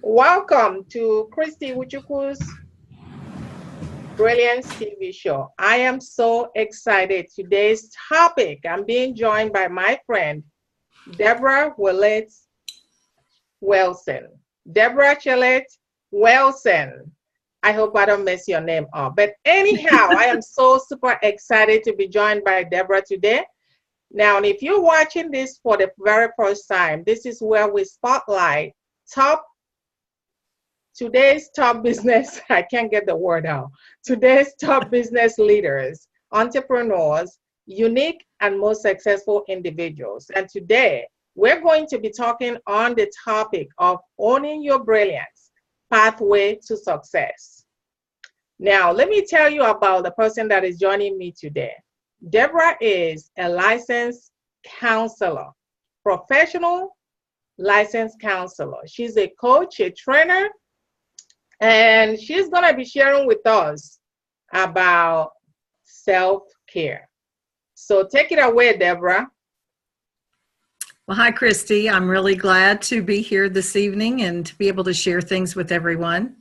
Welcome to Christy Iwuchukwu's Brilliance TV show. I am so excited. Today's topic, I'm being joined by my friend, Deborah Chelette-Wilson. Deborah Chelette-Wilson. I hope I don't mess your name up. But anyhow, I am so super excited to be joined by Deborah today. Now, if you're watching this for the very first time, this is where we spotlight today's top business, I can't get the word out. Today's top business leaders, entrepreneurs, unique and most successful individuals. And today, we're going to be talking on the topic of owning your brilliance, pathway to success. Now, let me tell you about the person that is joining me today. Deborah is a licensed counselor, professional licensed counselor. She's a coach, a trainer, and she's going to be sharing with us about self-care. So take it away, Deborah. Well, hi, Christy. I'm really glad to be here this evening and to be able to share things with everyone.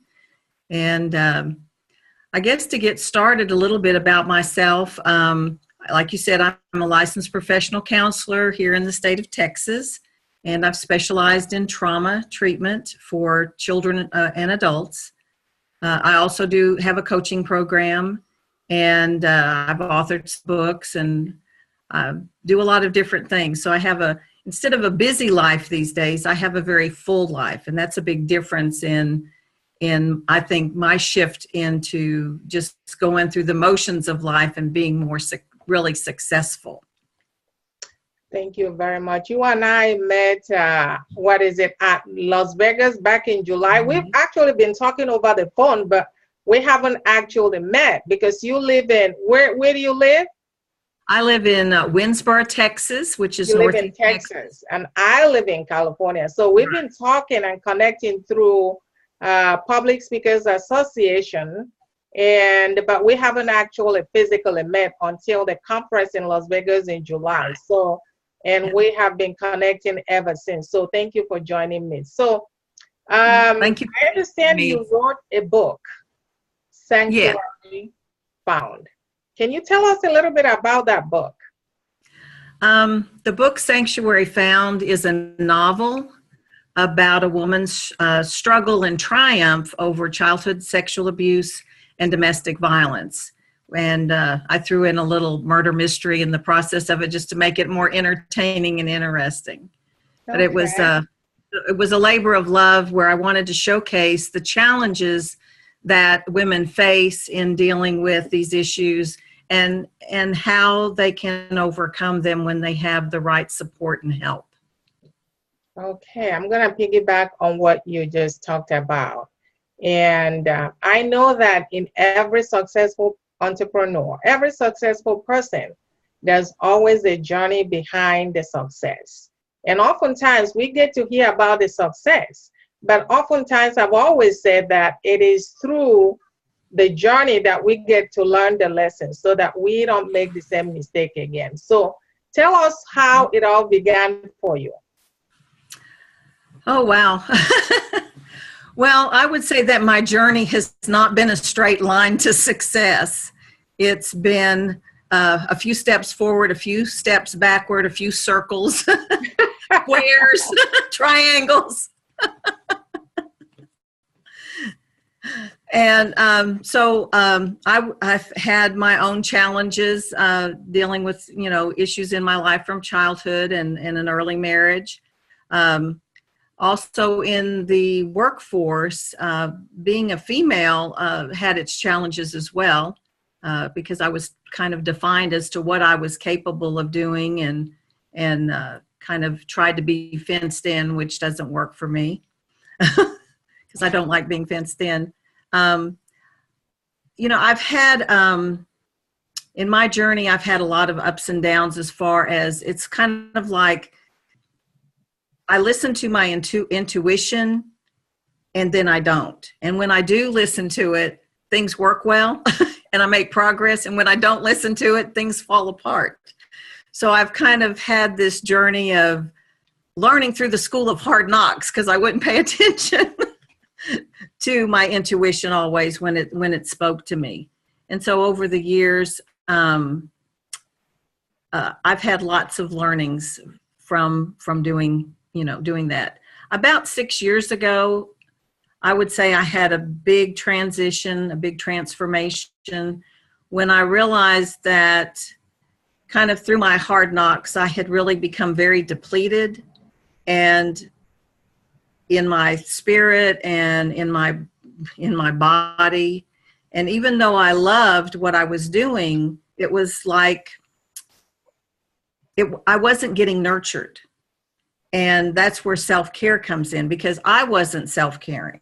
And I guess to get started a little bit about myself, like you said, I'm a licensed professional counselor here in the state of Texas, and I've specialized in trauma treatment for children and adults. I also do have a coaching program, and I've authored books and do a lot of different things. So I have instead of a busy life these days, I have a very full life, and that's a big difference in I think my shift into just going through the motions of life and being more really successful. Thank you very much. You and I met, at Las Vegas back in July. Mm-hmm. We've actually been talking over the phone, but we haven't actually met because you live in, where do you live? I live in Winsboro, Texas, which is north of Texas. And I live in California. So we've been talking and connecting through Public Speakers Association, but we haven't actually physically met until the conference in Las Vegas in July. So, and we have been connecting ever since. So thank you for joining me. So thank you. I understand you wrote a book, Sanctuary Found. Can you tell us a little bit about that book? The book Sanctuary Found is a novel about a woman's struggle and triumph over childhood sexual abuse and domestic violence. And I threw in a little murder mystery in the process of it just to make it more entertaining and interesting. Okay. But it was a labor of love where I wanted to showcase the challenges that women face in dealing with these issues and how they can overcome them when they have the right support and help. Okay, I'm going to piggyback on what you just talked about. And I know that in every successful entrepreneur, every successful person, there's always a journey behind the success. And oftentimes we get to hear about the success, but oftentimes I've always said that it is through the journey that we get to learn the lessons so that we don't make the same mistake again. So tell us how it all began for you. Oh, wow. Well, I would say that my journey has not been a straight line to success. It's been a few steps forward, a few steps backward, a few circles, squares, triangles. And I've had my own challenges dealing with, issues in my life from childhood and an early marriage. Also in the workforce, being a female had its challenges as well, because I was kind of defined as to what I was capable of doing and kind of tried to be fenced in, which doesn't work for me because I don't like being fenced in. I've had, in my journey, I've had a lot of ups and downs as far as it's kind of like, I listen to my intuition and then I don't. And when I do listen to it, things work well and I make progress. And when I don't listen to it, things fall apart. So I've kind of had this journey of learning through the school of hard knocks because I wouldn't pay attention. to my intuition always when it spoke to me. And so over the years, I've had lots of learnings from doing that. About 6 years ago, I would say I had a big transition, a big transformation, when I realized that kind of through my hard knocks, I had really become very depleted, and in my spirit and in my body. And even though I loved what I was doing, it was like I wasn't getting nurtured. And that's where self-care comes in, because I wasn't self-caring.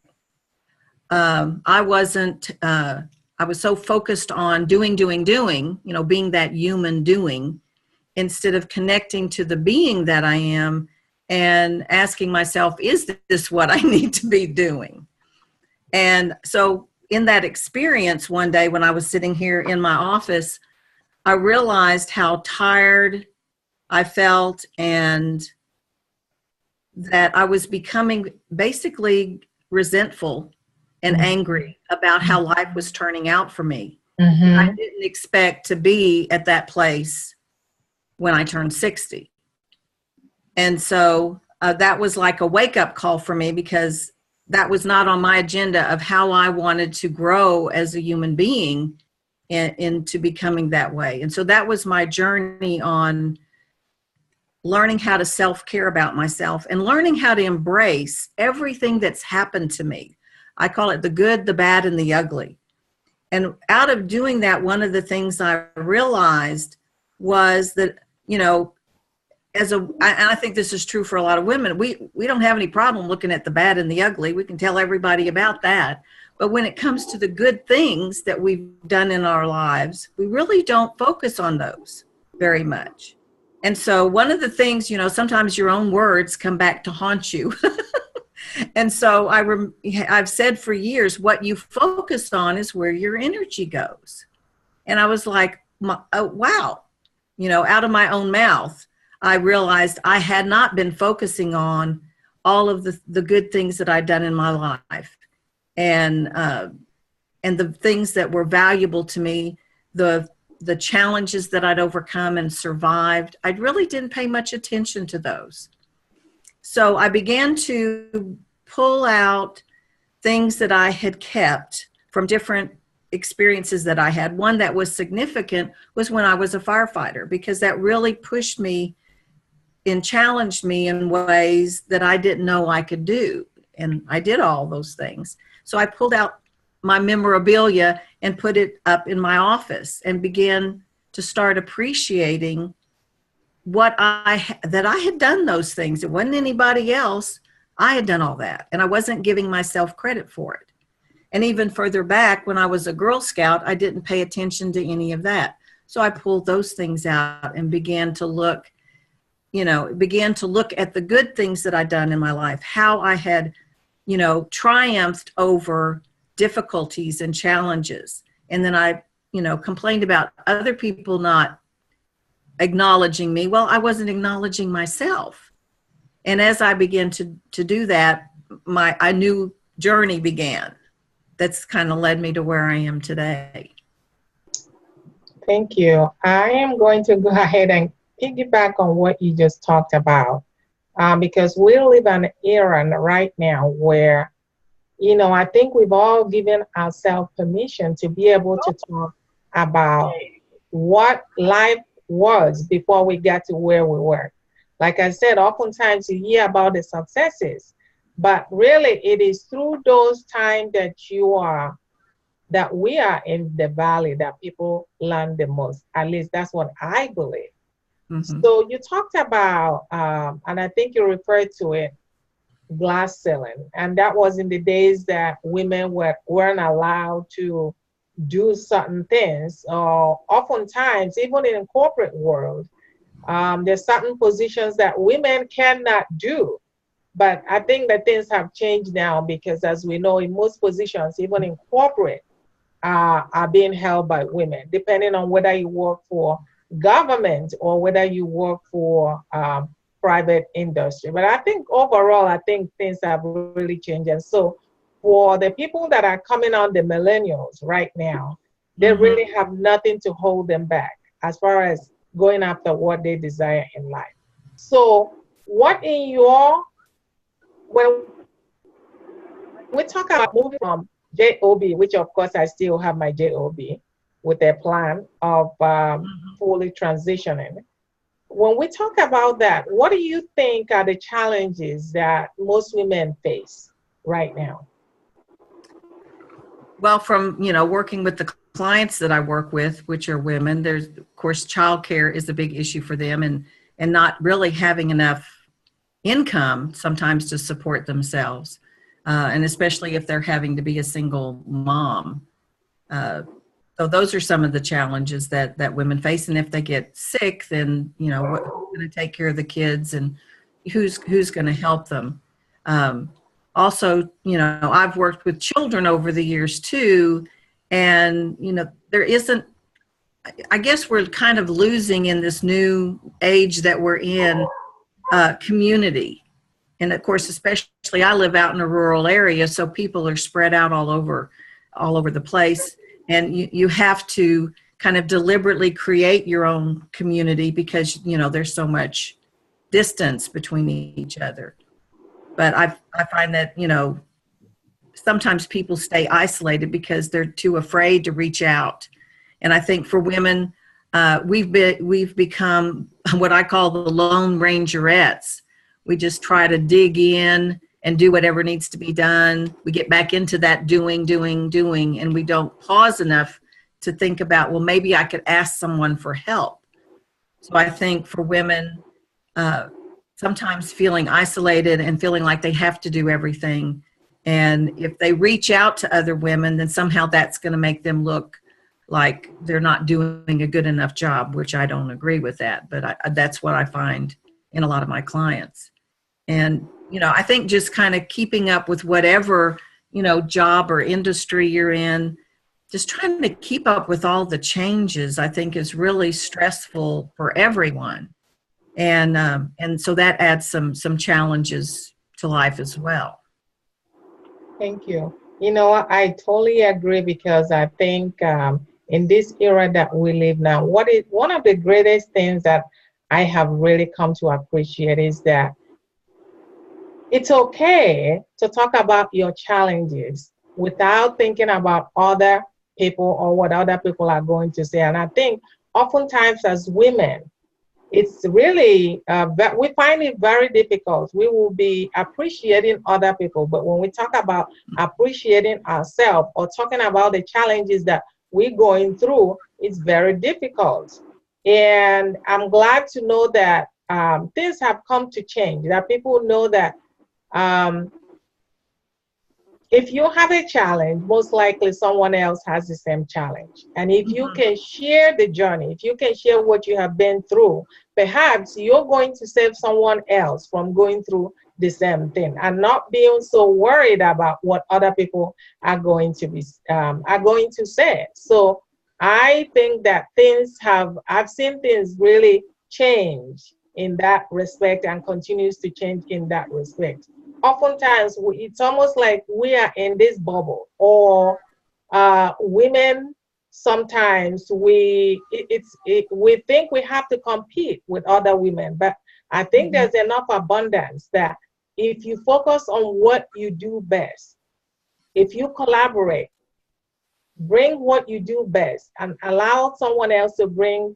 I was so focused on doing, being that human doing, instead of connecting to the being that I am and asking myself, is this what I need to be doing? And so in that experience one day when I was sitting here in my office, I realized how tired I felt, and that I was becoming basically resentful and angry about how life was turning out for me. Mm-hmm. I didn't expect to be at that place when I turned 60. And so that was like a wake-up call for me, because that was not on my agenda of how I wanted to grow as a human being into becoming that way. And so that was my journey on learning how to self-care about myself and learning how to embrace everything that's happened to me. I call it the good, the bad, and the ugly. And out of doing that, one of the things I realized was that, and I think this is true for a lot of women, we don't have any problem looking at the bad and the ugly. We can tell everybody about that. But when it comes to the good things that we've done in our lives, we really don't focus on those very much. And so one of the things, sometimes your own words come back to haunt you. And so I've said for years, what you focus on is where your energy goes. And I was like, oh, wow, out of my own mouth, I realized I had not been focusing on all of the good things that I'd done in my life, and the things that were valuable to me, the challenges that I'd overcome and survived. I really didn't pay much attention to those. So I began to pull out things that I had kept from different experiences that I had. One that was significant was when I was a firefighter, because that really pushed me and challenged me in ways that I didn't know I could do. And I did all those things. So I pulled out my memorabilia and put it up in my office and began to start appreciating that I had done those things. It wasn't anybody else. I had done all that, and I wasn't giving myself credit for it. And even further back, when I was a Girl Scout, I didn't pay attention to any of that. So I pulled those things out and began to look at the good things that I'd done in my life, how I had, triumphed over difficulties and challenges. And then I, complained about other people not acknowledging me. Well, I wasn't acknowledging myself. And as I began to do that, a new journey began. That's kind of led me to where I am today. Thank you. I am going to go ahead and piggyback on what you just talked about, because we live in an era right now where, I think we've all given ourselves permission to be able to talk about what life was before we got to where we were. Like I said, oftentimes you hear about the successes, but really it is through those times that we are in the valley that people learn the most. At least that's what I believe. Mm-hmm. So you talked about, and I think you referred to it, glass ceiling. And that was in the days that women weren't allowed to do certain things. Oftentimes, even in the corporate world, there's certain positions that women cannot do. But I think that things have changed now, because as we know, in most positions, even in corporate, are being held by women, depending on whether you work for government or whether you work for private industry. But I think overall, things have really changed. And so for the people that are coming on, the millennials right now, they really have nothing to hold them back as far as going after what they desire in life. So what in your, when we talk about moving from JOB, which of course I still have my JOB with a plan of fully transitioning. When we talk about that, what do you think are the challenges that most women face right now? Well, from, working with the clients that I work with, which are women, there's, of course, childcare is a big issue for them, and not really having enough income sometimes to support themselves. And especially if they're having to be a single mom. So those are some of the challenges that women face. And if they get sick, then, who's going to take care of the kids, and who's going to help them? Also, I've worked with children over the years too. And, there isn't, I guess we're kind of losing in this new age that we're in, community. And of course, especially I live out in a rural area, so people are spread out all over the place. And you have to kind of deliberately create your own community because, there's so much distance between each other. But I find that, sometimes people stay isolated because they're too afraid to reach out. And I think for women, we've become what I call the Lone Rangerettes. We just try to dig in and do whatever needs to be done. We get back into that doing, and we don't pause enough to think about, well, maybe I could ask someone for help. So I think for women, sometimes feeling isolated and feeling like they have to do everything. And if they reach out to other women, then somehow that's going to make them look like they're not doing a good enough job, which I don't agree with that. But that's what I find in a lot of my clients. And, I think just kind of keeping up with whatever, job or industry you're in, just trying to keep up with all the changes, I think is really stressful for everyone. And so that adds some challenges to life as well. Thank you. I totally agree, because I think in this era that we live now, one of the greatest things that I have really come to appreciate is that it's okay to talk about your challenges without thinking about other people or what other people are going to say. And I think oftentimes as women, it's really, we find it very difficult. We will be appreciating other people, but when we talk about appreciating ourselves or talking about the challenges that we're going through, it's very difficult. And I'm glad to know that things have come to change, that people know that if you have a challenge, most likely someone else has the same challenge. And if you can share the journey, if you can share what you have been through, perhaps you're going to save someone else from going through the same thing and not being so worried about what other people are going to say. So I think that I've seen things really change in that respect and continues to change in that respect. Oftentimes, it's almost like we are in this bubble, or women, sometimes we think we have to compete with other women, but I think there's enough abundance that if you focus on what you do best, if you collaborate, bring what you do best and allow someone else to bring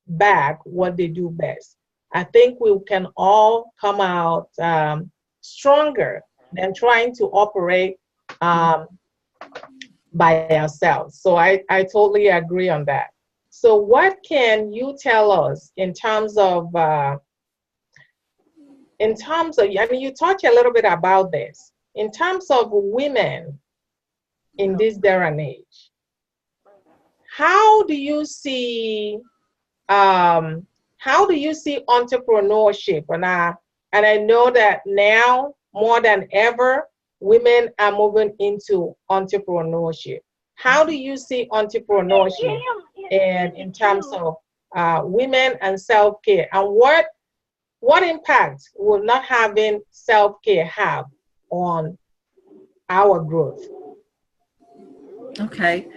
back what they do best, I think we can all come out stronger than trying to operate by ourselves. So I totally agree on that. So what can you tell us in terms of, I mean, you talked a little bit about this, in terms of women in this day and age, how do you see entrepreneurship? And I know that now, more than ever, women are moving into entrepreneurship. How do you see entrepreneurship and in terms of women and self-care? And what impact will not having self-care have on our growth? Okay.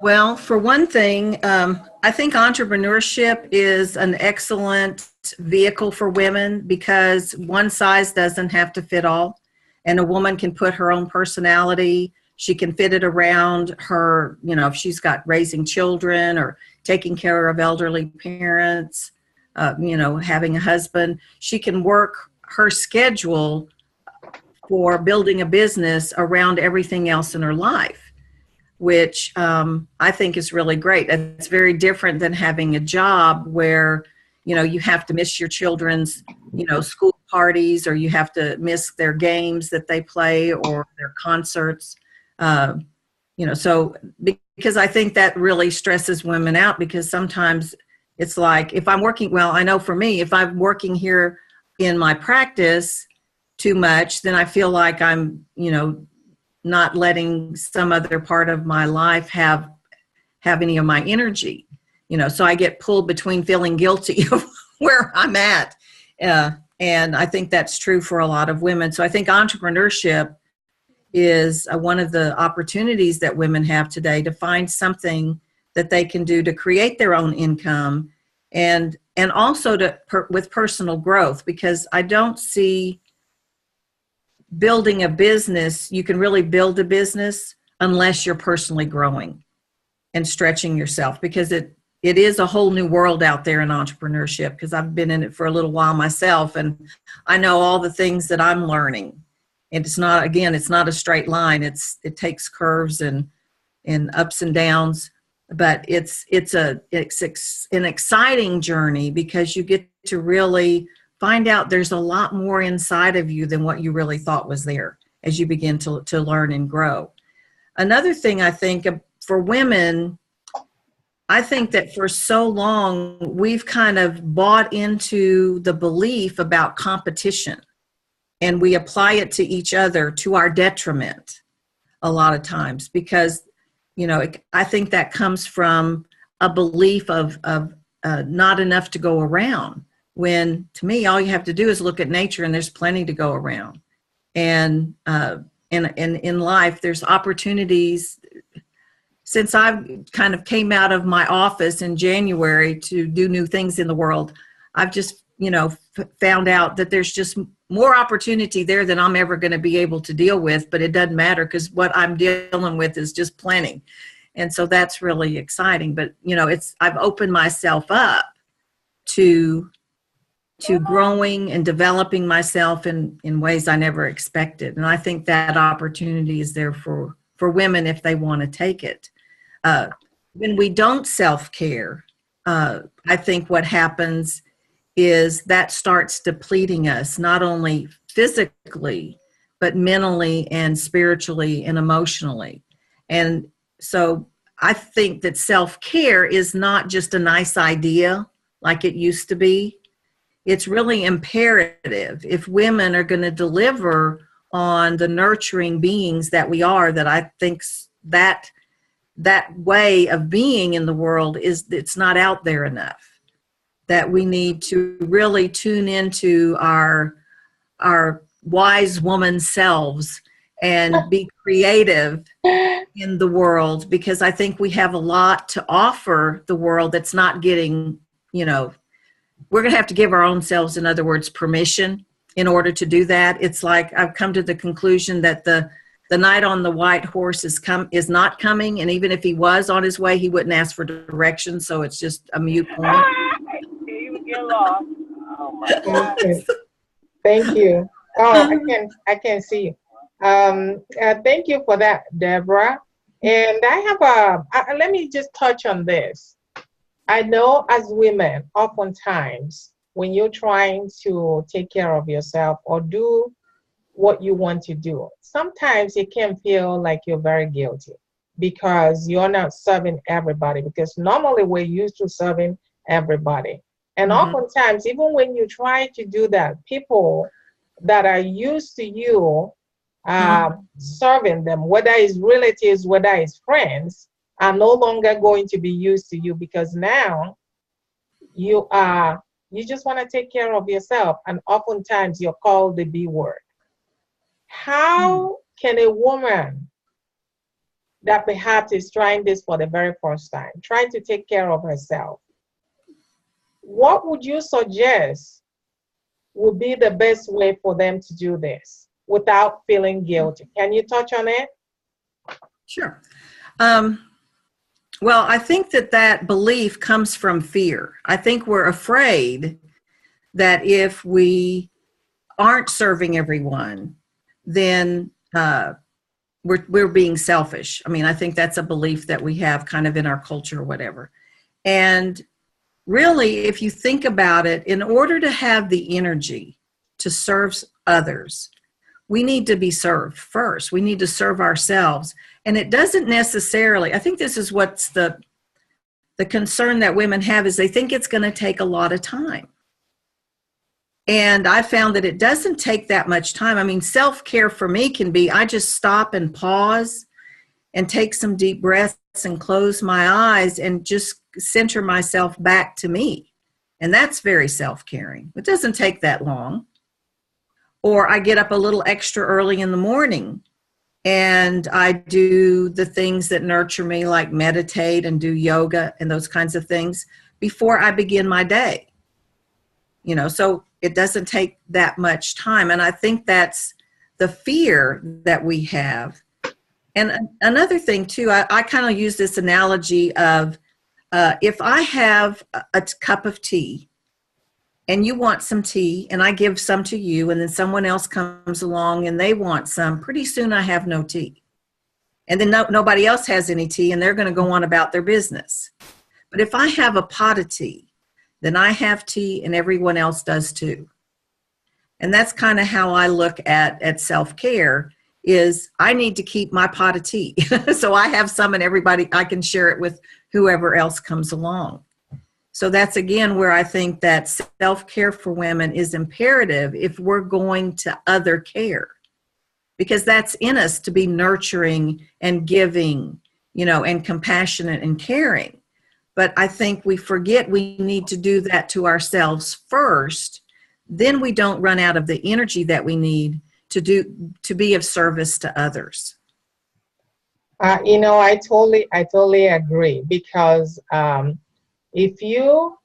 Well, for one thing, I think entrepreneurship is an excellent vehicle for women because one size doesn't have to fit all. And a woman can put her own personality. She can fit it around her, if she's got raising children or taking care of elderly parents, having a husband. She can work her schedule for building a business around everything else in her life, which I think is really great. It's very different than having a job where, you have to miss your children's, school parties, or you have to miss their games that they play or their concerts. So because I think that really stresses women out, because sometimes it's like, if I'm working, well, I know for me, if I'm working here in my practice too much, then I feel like I'm, not letting some other part of my life have any of my energy, so I get pulled between feeling guilty of where I'm at. And I think that's true for a lot of women. So I think entrepreneurship is one of the opportunities that women have today to find something that they can do to create their own income and also with personal growth, because I don't see building a business, you can really build a business unless you're personally growing and stretching yourself, because it is a whole new world out there in entrepreneurship, because I've been in it for a little while myself, and I know all the things that I'm learning. And it's not a straight line. It takes curves and ups and downs, but it's an exciting journey, because you get to really find out there's a lot more inside of you than what you really thought was there as you begin to learn and grow. Another thing I think for women, I think that for so long we've kind of bought into the belief about competition, and we apply it to each other to our detriment a lot of times, because, I think that comes from a belief of not enough to go around. When, to me, all you have to do is look at nature, and there's plenty to go around. And in life, there's opportunities. Since I've kind of came out of my office in January to do new things in the world, I've just, found out that there's just more opportunity there than I'm ever going to be able to deal with. But it doesn't matter, because what I'm dealing with is just plenty. And so that's really exciting. But, I've opened myself up to growing and developing myself in ways I never expected. And I think that opportunity is there for women if they want to take it. When we don't self-care, I think what happens is that starts depleting us, not only physically, but mentally and spiritually and emotionally. And so I think that self-care is not just a nice idea like it used to be. It's really imperative if women are going to deliver on the nurturing beings that we are, that I think that way of being in the world it's not out there enough, that we need to really tune into our wise woman selves and be creative in the world, because I think we have a lot to offer the world that's not getting, we're going to have to give our own selves, in other words, permission in order to do that. It's like I've come to the conclusion that the knight on the white horse is not coming, and even if he was on his way, he wouldn't ask for directions, so it's just a mute point. He would get lost. Oh my God. Okay. Thank you. Oh, I can see you. Thank you for that, Deborah. And I have let me just touch on this. I know as women, oftentimes, when you're trying to take care of yourself or do what you want to do, sometimes it can feel like you're very guilty because you're not serving everybody, because normally we're used to serving everybody. And oftentimes, even when you try to do that, people that are used to you serving them, whether it's relatives, whether it's friends, are no longer going to be used to you, because now you just want to take care of yourself, and oftentimes you're called the B word. How can a woman that perhaps is trying this for the very first time, trying to take care of herself, what would you suggest would be the best way for them to do this without feeling guilty? Can you touch on it? Sure. Well, I think that belief comes from fear. I think we're afraid that if we aren't serving everyone, then we're being selfish. I mean, I think that's a belief that we have kind of in our culture or whatever. And really, if you think about it, in order to have the energy to serve others, we need to be served first. We need to serve ourselves. And it doesn't necessarily, I think this is what's the concern that women have, is they think it's going to take a lot of time. And I found that it doesn't take that much time. I mean, self-care for me can be, I just stop and pause and take some deep breaths and close my eyes and just center myself back to me. And that's very self-caring. It doesn't take that long. Or I get up a little extra early in the morning and I do the things that nurture me, like meditate and do yoga and those kinds of things before I begin my day. You know, so it doesn't take that much time. And I think that's the fear that we have. And another thing too, I kind of use this analogy of if I have a cup of tea and you want some tea and I give some to you and then someone else comes along and they want some, pretty soon I have no tea. And then nobody else has any tea and they're going to go on about their business. But if I have a pot of tea, then I have tea and everyone else does too. And that's kind of how I look at self-care, is I need to keep my pot of tea. So I have some and everybody, I can share it with whoever else comes along. So that's again where I think that self-care for women is imperative if we're going to other care, because that's in us to be nurturing and giving, you know, and compassionate and caring. But I think we forget we need to do that to ourselves first. Then we don't run out of the energy that we need to be of service to others. You know, I totally agree, because if you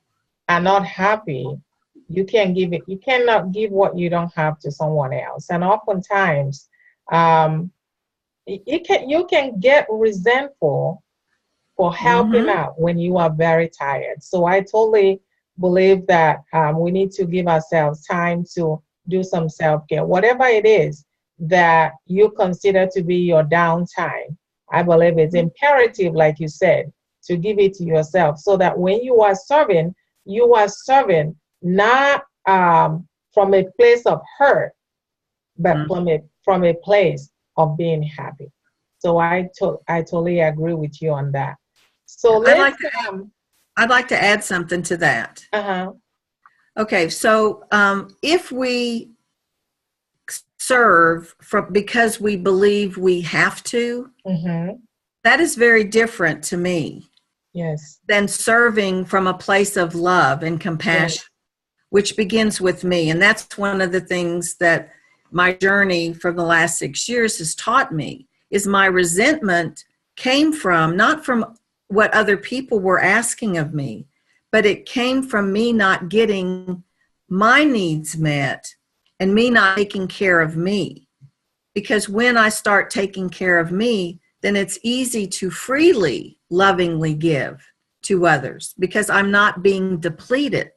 are not happy, you cannot give what you don't have to someone else. And oftentimes, you can get resentful for helping out when you are very tired. So I totally believe that we need to give ourselves time to do some self-care. Whatever it is that you consider to be your downtime, I believe it's imperative, like you said, to give it to yourself, so that when you are serving not from a place of hurt, but from a place of being happy. So I totally agree with you on that. So I'd like to add something to that. Okay, so if we serve because we believe we have to, that is very different to me. Yes. Than serving from a place of love and compassion, which begins with me. And that's one of the things that my journey for the last 6 years has taught me, is my resentment came from, not from what other people were asking of me, but it came from me not getting my needs met and me not taking care of me. Because when I start taking care of me, then it's easy to freely, lovingly give to others, because I'm not being depleted.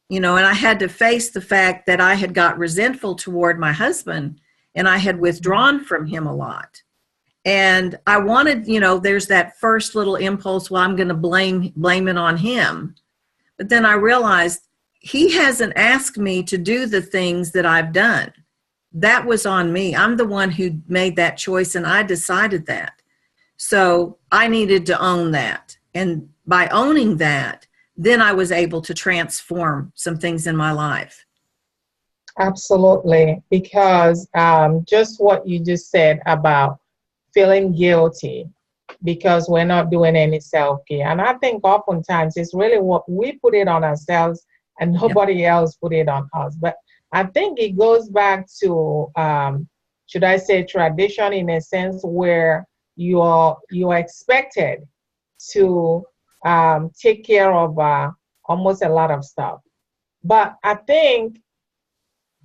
You know, and I had to face the fact that I had got resentful toward my husband and I had withdrawn from him a lot. And I wanted, you know, there's that first little impulse, well, I'm going to blame it on him. But then I realized he hasn't asked me to do the things that I've done. That was on me. I'm the one who made that choice, and I decided that. So I needed to own that. And by owning that, then I was able to transform some things in my life. Absolutely. Because just what you just said about feeling guilty because we're not doing any self-care. And I think oftentimes it's really what we put it on ourselves and nobody else put it on us. But I think it goes back to should I say, tradition in a sense where you're expected to take care of almost a lot of stuff. But I think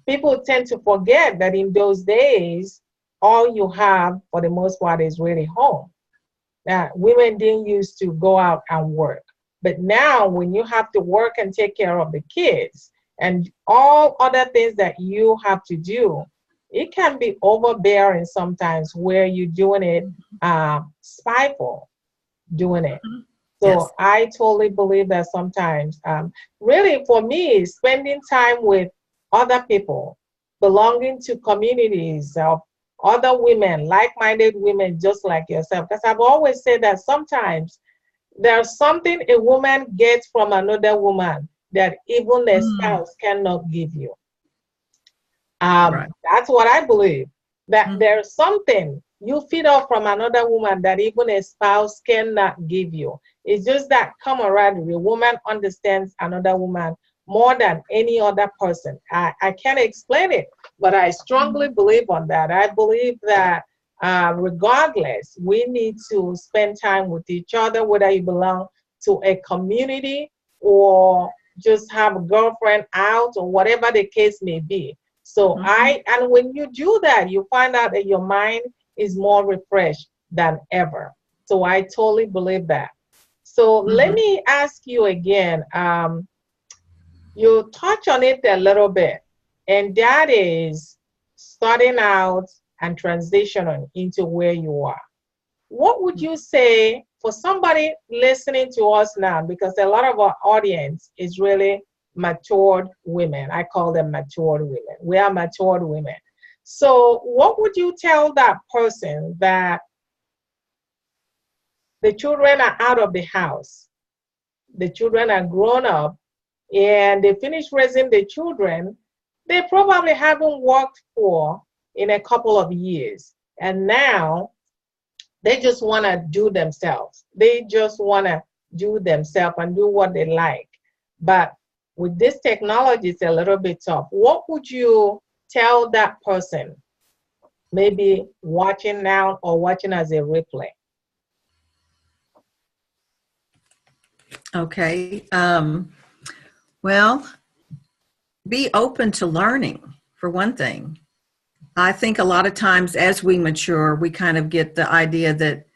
people tend to forget that in those days, all you have for the most part is really home. Women didn't used to go out and work. But now when you have to work and take care of the kids and all other things that you have to do, it can be overbearing sometimes where you're doing it spiteful, doing it. So yes. I totally believe that sometimes, really for me, spending time with other people, belonging to communities of other women, like-minded women just like yourself, because I've always said that sometimes there's something a woman gets from another woman that even a spouse cannot give you. Right. That's what I believe, that there's something you feed off from another woman that even a spouse cannot give you. It's just that camaraderie. A woman understands another woman more than any other person. I can't explain it, but I strongly believe on that. I believe that regardless, we need to spend time with each other, whether you belong to a community or just have a girlfriend out or whatever the case may be. So and when you do that, you find out that your mind is more refreshed than ever. So I totally believe that. So let me ask you again, you touch on it a little bit, and that is starting out and transitioning into where you are. What would you say for somebody listening to us now, because a lot of our audience is really matured women. I call them matured women. We are matured women. So what would you tell that person that the children are out of the house, the children are grown up, and they finish raising the children, they probably haven't worked for in a couple of years, and now they just want to do themselves. They just want to do themselves and do what they like. But with this technology, it's a little bit tough. What would you tell that person, maybe watching now or watching as a replay? Okay. Well, be open to learning, for one thing. I think a lot of times as we mature, we kind of get the idea that,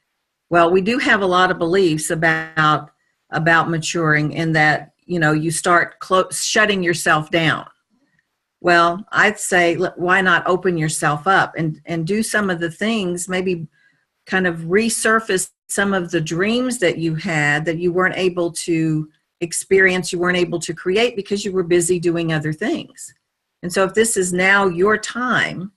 well, we do have a lot of beliefs about maturing, and that, you know, you start shutting yourself down. Well, I'd say, why not open yourself up and do some of the things, maybe kind of resurface some of the dreams that you had that you weren't able to experience, you weren't able to create because you were busy doing other things. And so if this is now your time,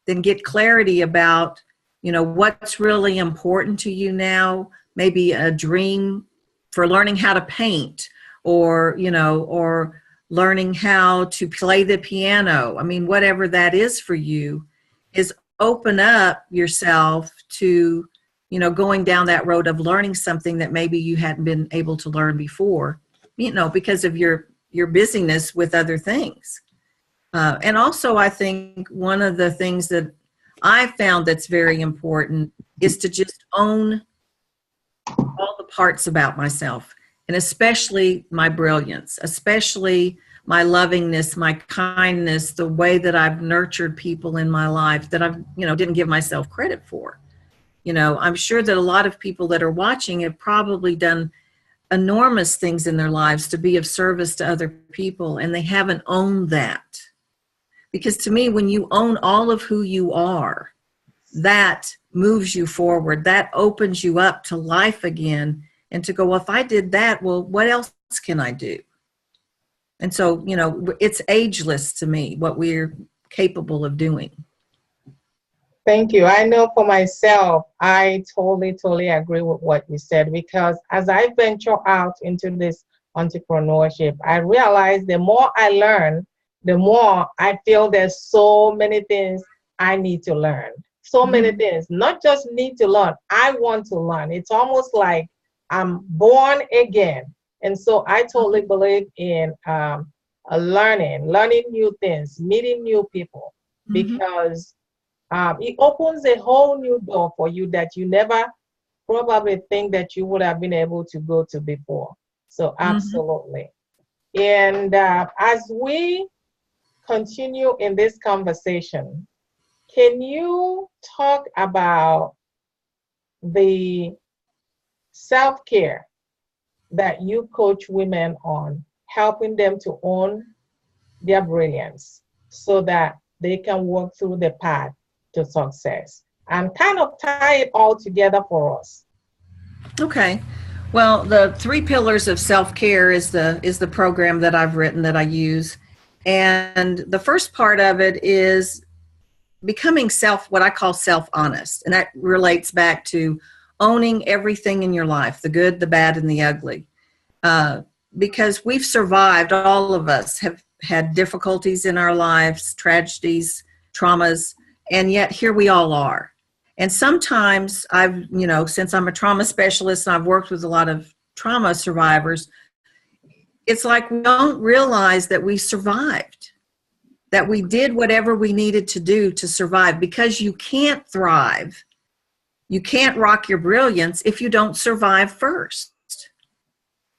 then get clarity about, you know, what's really important to you now, maybe a dream for learning how to paint, or, you know, or learning how to play the piano. I mean, whatever that is for you, is open up yourself to, you know, going down that road of learning something that maybe you hadn't been able to learn before, you know, because of your busyness with other things. And also, I think one of the things that I found that's very important is to just own all the parts about myself, and especially my brilliance, especially my lovingness, my kindness, the way that I've nurtured people in my life that I've, you know, didn't give myself credit for. You know, I'm sure that a lot of people that are watching have probably done enormous things in their lives to be of service to other people, and they haven't owned that. Because to me, when you own all of who you are, that moves you forward. That opens you up to life again, and to go, well, if I did that, well, what else can I do? And so, you know, it's ageless to me, what we're capable of doing. Thank you. I know for myself, I totally agree with what you said, because as I venture out into this entrepreneurship, I realize the more I learn, the more I feel there's so many things I need to learn. So many things, not just need to learn, I want to learn. It's almost like I'm born again. And so I totally believe in learning new things, meeting new people, because It opens a whole new door for you that you never probably think that you would have been able to go to before. So absolutely. And as we continue in this conversation, can you talk about the self-care that you coach women on, helping them to own their brilliance so that they can walk through the path to success, and kind of tie it all together for us? Okay. Well, the 3 pillars of self-care is the program that I've written that I use. And the first part of it is becoming what I call self-honest. And that relates back to owning everything in your life, the good, the bad, and the ugly. Because we've survived, all of us have had difficulties in our lives, tragedies, traumas, and yet here we all are. And sometimes since I'm a trauma specialist and I've worked with a lot of trauma survivors, it's like we don't realize that we survived, that we did whatever we needed to do to survive, because you can't thrive, you can't rock your brilliance if you don't survive first.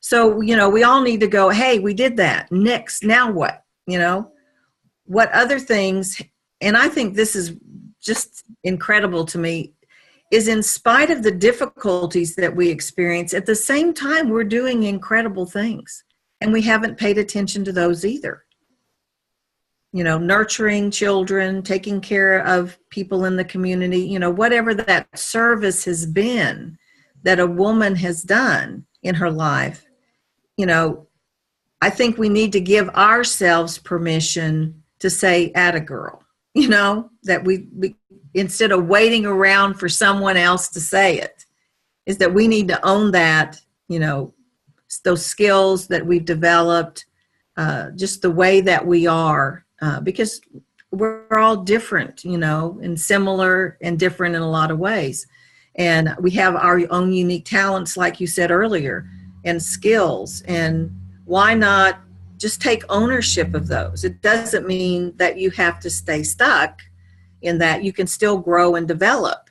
So, we all need to go, hey, we did that. Next, now what? What other things, and I think this is just incredible to me, is in spite of the difficulties that we experience, at the same time, we're doing incredible things. And we haven't paid attention to those either. Nurturing children, taking care of people in the community, whatever that service has been that a woman has done in her life. I think we need to give ourselves permission to say, "Atta girl," that we instead of waiting around for someone else to say it, is that we need to own that, those skills that we've developed, just the way that we are, because we're all different, and similar and different in a lot of ways. And we have our own unique talents, like you said earlier, and skills. And why not just take ownership of those? It doesn't mean that you have to stay stuck in that. You can still grow and develop.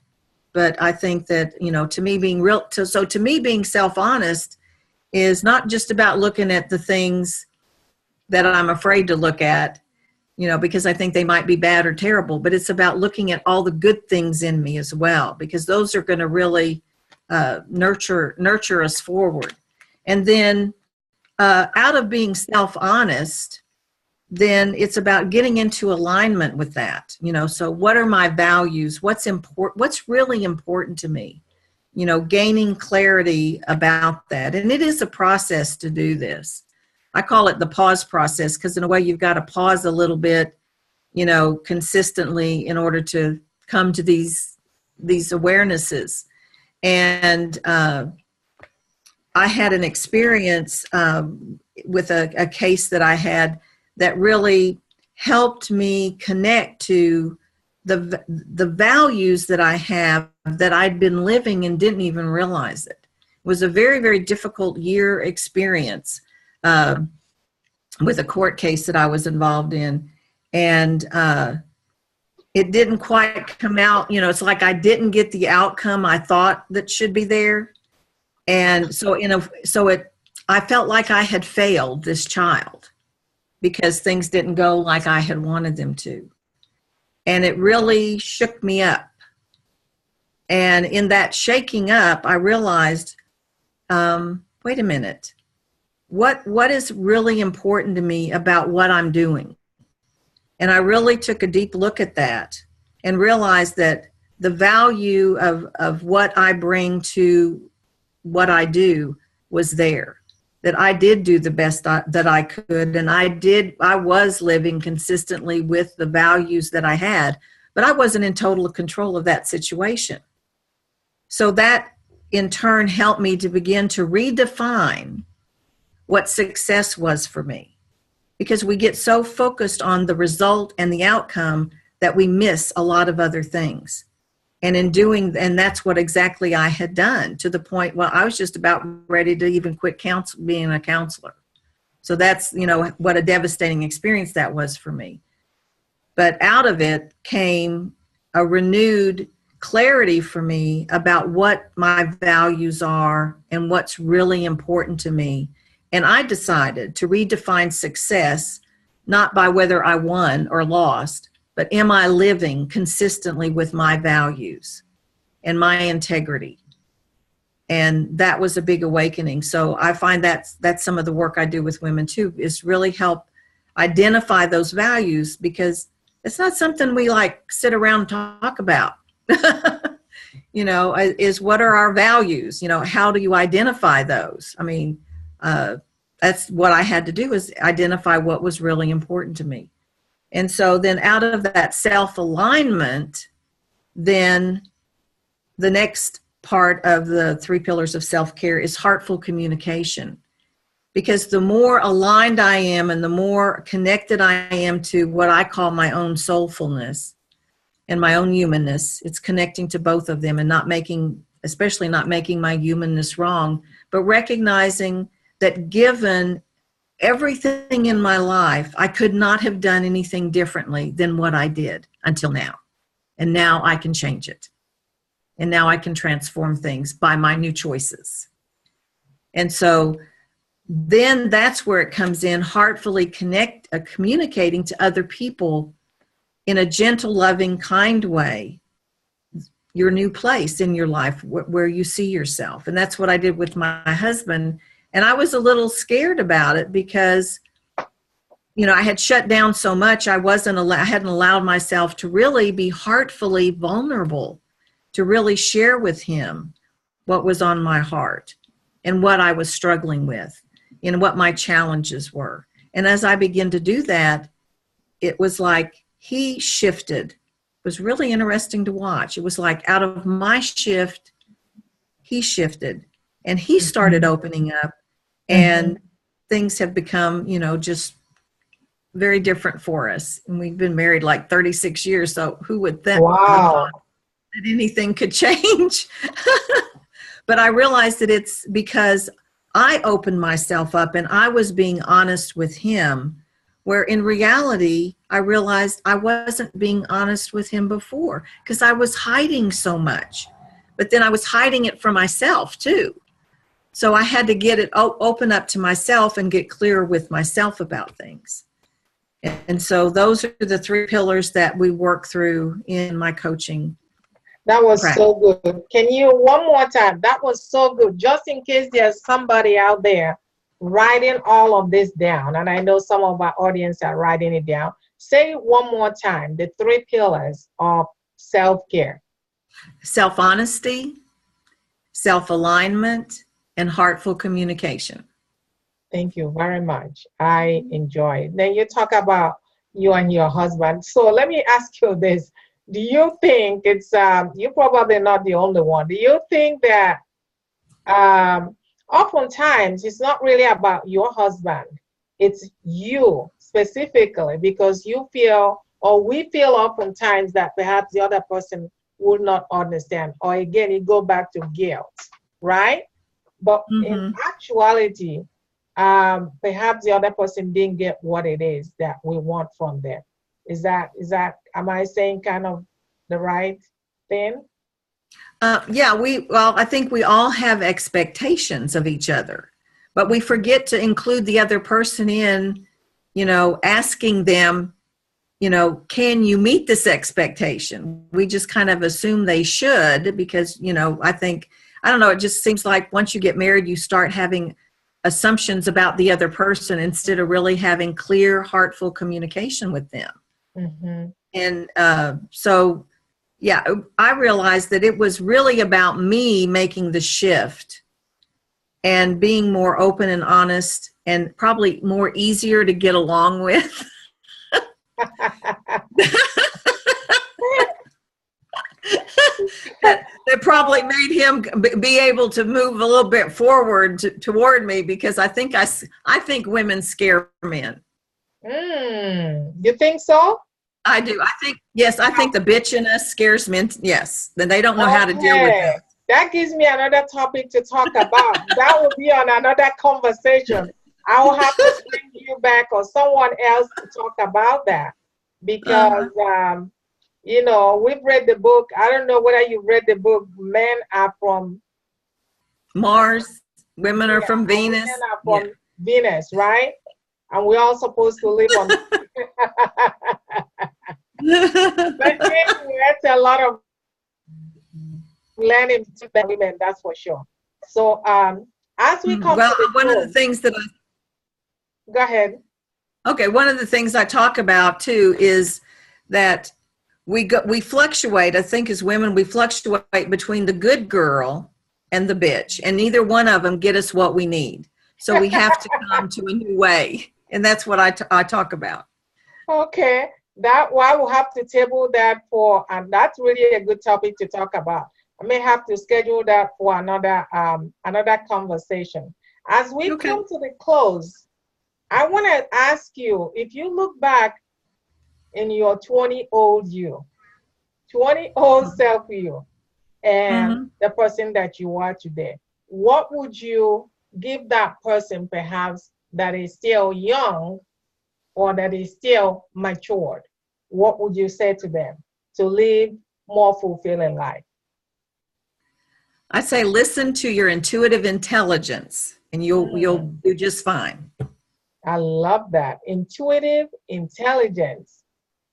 But I think that, to me, being self-honest is not just about looking at the things that I'm afraid to look at, because I think they might be bad or terrible, but it's about looking at all the good things in me as well, because those are going to really nurture us forward. And then out of being self-honest, then it's about getting into alignment with that. So what are my values? What's really important to me? Gaining clarity about that. And it is a process to do this. I call it the pause process, because in a way you've got to pause a little bit, consistently in order to come to these awarenesses. And I had an experience with a case that I had that really helped me connect to the values that I have that I'd been living and didn't even realize it. It was a very, very difficult year experience with a court case that I was involved in. And it didn't quite come out, it's like I didn't get the outcome I thought that should be there. And so I felt like I had failed this child because things didn't go like I had wanted them to. And it really shook me up. And in that shaking up, I realized, wait a minute, what is really important to me about what I'm doing? And I really took a deep look at that and realized that the value of what I bring to what I do was there, that I did do the best that I could. And I was living consistently with the values that I had, but I wasn't in total control of that situation. So that in turn helped me to begin to redefine what success was for me, because we get so focused on the result and the outcome that we miss a lot of other things. And and that's what exactly I had done, to the point, well, I was just about ready to even quit being a counselor. So that's, what a devastating experience that was for me. But out of it came a renewed clarity for me about what my values are and what's really important to me. And I decided to redefine success, not by whether I won or lost, but am I living consistently with my values and my integrity? And that was a big awakening. So I find that's some of the work I do with women too, is really help identify those values, because it's not something we like sit around and talk about. You know, is what are our values? You know, how do you identify those? I mean, that's what I had to do, is identify what was really important to me. And so then out of that self-alignment, then the next part of the 3 pillars of self-care is heartful communication. Because the more aligned I am and the more connected I am to what I call my own soulfulness and my own humanness, it's connecting to both of them and not making, especially not making my humanness wrong, but recognizing that given everything in my life, I could not have done anything differently than what I did until now. And now I can change it. And now I can transform things by my new choices. And so then that's where it comes in, heartfully communicating to other people in a gentle, loving, kind way, your new place in your life where you see yourself. And that's what I did with my husband. And I was a little scared about it because, you know, I had shut down so much. I hadn't allowed myself to really be heartfully vulnerable, to really share with him what was on my heart and what I was struggling with and what my challenges were. And as I began to do that, it was like he shifted. It was really interesting to watch. It was like out of my shift, he shifted and he started opening up, and things have become, you know, just very different for us. And we've been married like 36 years. So who would think that anything could change? But I realized that it's because I opened myself up and I was being honest with him, where in reality, I realized I wasn't being honest with him before because I was hiding so much. But then I was hiding it from myself too. So I had to get it open up to myself and get clear with myself about things. And so those are the 3 pillars that we work through in my coaching. That was so good. Can you, one more time? That was so good. Just in case there's somebody out there writing all of this down, and I know some of our audience are writing it down. Say it one more time, the 3 pillars of self-care. Self-honesty, self-alignment, and heartful communication. Thank you very much. I enjoy it. Then you talk about you and your husband. So let me ask you this. Do you think it's, you're probably not the only one. Do you think that oftentimes it's not really about your husband, it's you specifically, because you feel, or we feel oftentimes that perhaps the other person would not understand, or again, it go back to guilt, right? But in actuality, perhaps the other person didn't get what it is that we want from them. Is that, am I saying kind of the right thing? Yeah, I think we all have expectations of each other, but we forget to include the other person in, you know, asking them, you know, can you meet this expectation? We just kind of assume they should because, you know, I don't know, it just seems like once you get married, you start having assumptions about the other person instead of really having clear, heartful communication with them. And so, yeah, I realized that it was really about me making the shift and being more open and honest and probably more easier to get along with. that probably made him be able to move a little bit forward toward me, because I think women scare men. You think so? I do. I think the bitch in us scares men. Yes. Then they don't know how to deal with it. That gives me another topic to talk about. That will be on another conversation. I will have to bring you back or someone else to talk about that, because You know, we've read the book. I don't know whether you've read the book, Men Are From Mars, women are from Venus. Women Are From Venus, right? And we're all supposed to live on. But anyway, that's a lot of learning to women, that's for sure. So as we come to the one of the things that go ahead. Okay, one of the things I talk about too is that we fluctuate. I think as women, we fluctuate between the good girl and the bitch, and neither one of them get us what we need. So we have to come to a new way, and that's what I talk about. Okay, that why we'll have to table that for, and that's really a good topic to talk about. I may have to schedule that for another conversation. As we come to the close, I want to ask you, if you look back in your 20-old you, 20-old self you, and the person that you are today, what would you give that person perhaps that is still young or that is still matured? What would you say to them to live more fulfilling life? I say listen to your intuitive intelligence and you'll do just fine. I love that. Intuitive intelligence.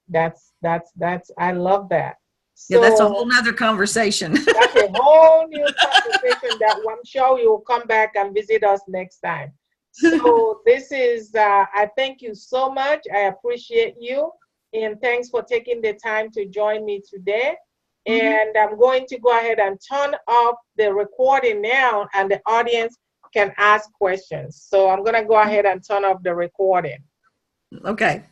That's I love that. So, yeah, that's a whole nother conversation. That's a whole new conversation that I'm sure you'll come back and visit us next time. So this is, I thank you so much. I appreciate you. And thanks for taking the time to join me today. And I'm going to go ahead and turn off the recording now, and the audience can ask questions. So I'm going to go ahead and turn off the recording. Okay.